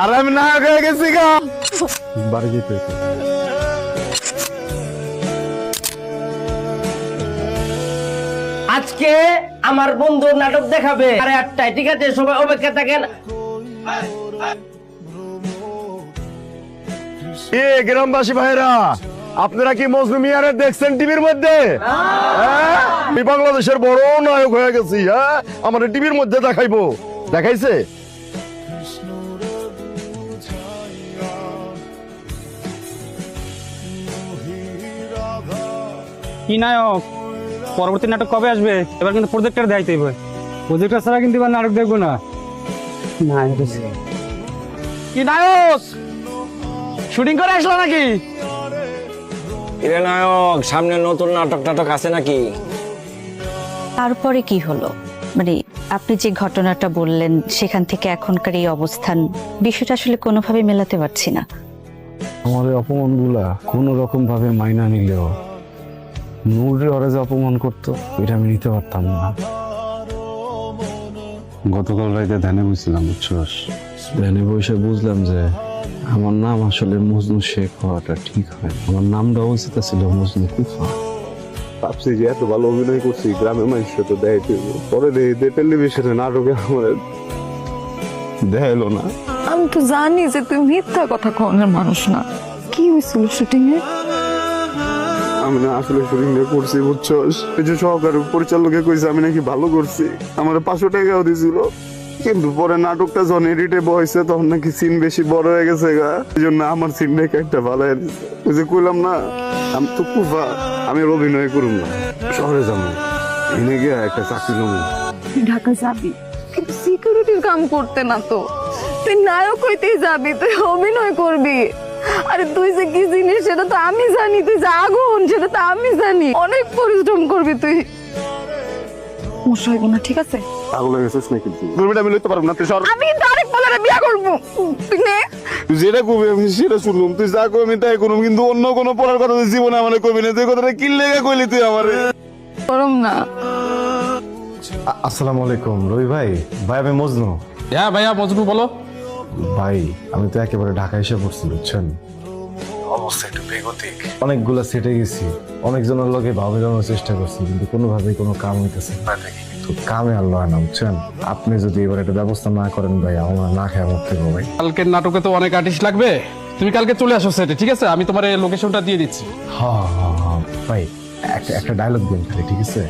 আর আমি না হয়ে গেছি গা বাড়ি যেতে। আজকে আমার বন্ধু নাটক দেখাবে 8:30, ঠিক আছে? সবাই অপেক্ষা থাকেন। গ্রামবাসী ভাইরা, আপনারা কি মজনু মিয়ারে দেখছেন টিভির মধ্যে? আমি বাংলাদেশের বড় নায়ক হয়ে গেছি। হ্যাঁ, আমার টিভির মধ্যে দেখাইবো। দেখাইছে? কি নায়ক, পরবর্তী নাটক কবে আসবে? এবার কিন্তু প্রজেক্টর দেখাইতে হবে। প্রজেক্টর ছাড়া কিন্তু এবার নাটক দেখবো না। কি নায়ক, শুটিং করে আসলো নাকি? কিরে নায়ক, সামনে নতুন নাটক টাটক আছে নাকি? তারপরে কি হলো? মানে আপনি যে ঘটনাটা বললেন সেখান থেকে এখনকার এই অবস্থান, বিষয়টা আসলে কোনোভাবে মেলাতে পারছি না। আমার এই অপমানগুলা কোনো রকম ভাবে মাইনা নিলেও নূরে ওরা যে অপমান করতো এটা আমি নিতে পারতাম না। গতকাল রাতে ধ্যানে বসছিলাম, বুঝছস? ধ্যানে বসে বুঝলাম যে আমার নাম আসলে মজনু শেখ হওয়াটা ঠিক হয়। আমার নামটা উচিত ছিল মজনু কুফা। ভাবছি যে এত ভালো অভিনয় করছি, গ্রামের মানুষের তো দেখাইতে পরে টেলিভিশনে নাটকে আমার দেখাইলো না। আমি তো জানি যে তুই মিথ্যা কথা কনের মানুষ না। কি হয়েছিল শুটিং এ? আমি না আসলে শুটিং করছি, বুঝছস? এই যে সহকারী পরিচালকে কইছে আমি নাকি ভালো করছি, আমার 500 টাকাও দিছিল। কিন্তু পরে নাটকটা যখন এডিটে বইছে তখন নাকি সিন বেশি বড় হয়ে গেছে গা, এই জন্য আমার সিনটাকে একটা ভালো দিছে। ওই যে কইলাম না, আমি তো কুফা, আমি আর অভিনয় করুম না, শহরে যাবো, এনে গিয়ে একটা চাকরি নেবো। তুই ঢাকা যাবি কিন্তু সিকিউরিটির কাম করতে না তো। তুই নায়ক হইতেই যাবি, তুই অভিনয় করবি। আরে তুই যে কি জিনিস সেটা তো আমি জানি, তুই যে আগুন সেটা তো আমি জানি। অনেক পরিশ্রম করবি তুই। মশা হইব না, ঠিক আছে? পাগল হয়ে গেছিস নাকি তুই? গরমিটা আমি লইতে পারবো না, তুই সর। আমি কিন্তু আরেক বলারে বিয়া করবো। তুই নে। তুই যেটা কবি আমি সেটা শুনলাম, তুই যা কবি আমি তাই করুম, কিন্তু অন্য কোনো পড়ার কথা তুই জীবনে আমার কবি না। তুই কথাটা কি লেগে কইলি তুই আমারে? গরম না। আসসালামু আলাইকুম রবি ভাই। ভাই আমি মজনু। হ্যাঁ ভাইয়া, মজনু বলো। ভাই আমি তো একেবারে ঢাকা এসে পড়ছি, বুঝছেন? অবস্থা একটু বেগতিক, অনেকগুলা সেটে গেছি, অনেকজনের লোকে ভাবে জানার চেষ্টা করছি, কিন্তু কোনোভাবেই কোনো কাম হইতেছে না। কিন্তু কামে আর লয় না, বুঝছেন? আপনি যদি এবার একটা ব্যবস্থা না করেন ভাই, আমার না খেয়ে মরতে হবে ভাই। কালকের নাটকে তো অনেক আর্টিস্ট লাগবে, তুমি কালকে চলে আসো সেটে, ঠিক আছে? আমি তোমার লোকেশনটা দিয়ে দিচ্ছি। হ্যাঁ হ্যাঁ হ্যাঁ ভাই, একটা ডায়লগ দিন খালি, ঠিক আছে?